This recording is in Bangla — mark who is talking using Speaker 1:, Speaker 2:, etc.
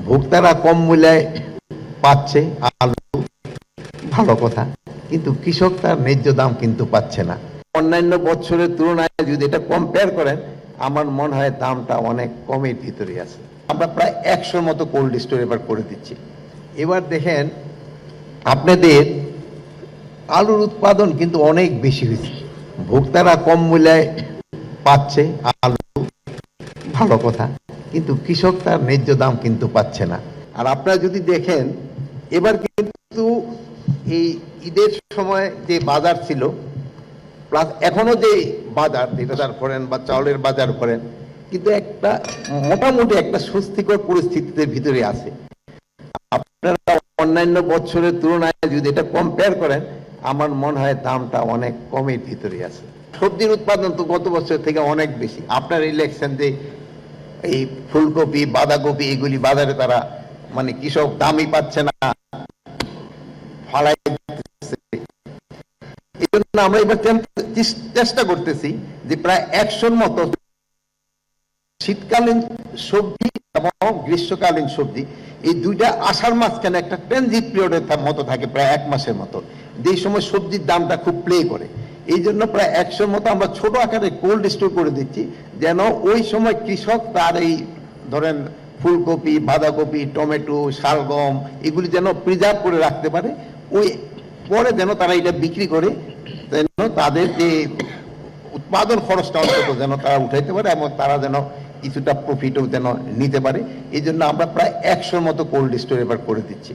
Speaker 1: ভোক্তারা কম মূল্যে পাচ্ছে আলু, ভালো কথা, কিন্তু কৃষক তার ন্যায্য দাম কিন্তু পাচ্ছে না। অন্যান্য বছরের তুলনায় যদি এটা কম্পেয়ার করেন, আমার মনে হয় দামটা অনেক কমের ভিতরে আছে। আমরা প্রায় 100 মতো কোল্ড স্টোর এবার করে দিচ্ছি। এবার দেখেন আপনাদের আলুর উৎপাদন কিন্তু অনেক বেশি হয়েছে, ভোক্তারা কম মূল্যে পাচ্ছে আলু, ভালো কথা, কিন্তু কৃষক তার ন্যায্য দাম কিন্তু পাচ্ছে না। আর আপনারা যদি দেখেন এবার কিন্তু এই ঈদের সময় যে বাজার ছিল প্লাস এখনো যে বাজার যেটা করেন বা চাউলের বাজার করেন, কিন্তু একটা মোটামুটি একটা স্বস্তিকর পরিস্থিতিতে ভিতরে আছে। আপনারা অন্যান্য বছরের তুলনায় যদি এটা কম্পেয়ার করেন, আমার মনে হয় দামটা অনেক কমের ভিতরে আছে। সবজির উৎপাদন তো গত বছর থেকে অনেক বেশি। আপনার ইলেকশন যে এই ফুলকপি বাঁধাকপি এগুলি বাজারে তারা মানে কৃষক দামই পাচ্ছে না, ফালাই দিতেছে। এই জন্য আমরা এবার চেষ্টা করতেছি যে প্রায় 100 মতো শীতকালীন সবজি এবং গ্রীষ্মকালীন সবজি এই দুইটা আষাঢ় মাঝখানে একটা ট্রানজিট পিরিয়ডের মতো থাকে, প্রায় 1 মাসের মতো, যে সময় সবজির দামটা খুব প্লে করে। এই জন্য প্রায় 100 মতো আমরা ছোট আকারে কোল্ড স্টোর করে দিচ্ছি, যেন ওই সময় কৃষক তার এই ধরেন ফুলকপি বাঁধাকপি টমেটো শালগম এগুলি যেন প্রিজার্ভ করে রাখতে পারে, ওই পরে যেন তারা এটা বিক্রি করে যেন তাদের যে উৎপাদন খরচটা অন্তত যেন তারা উঠাইতে পারে এবং তারা যেন কিছুটা প্রফিটও যেন নিতে পারে। এই জন্য আমরা প্রায় 100 মতো কোল্ড স্টোর এবার করে দিচ্ছি।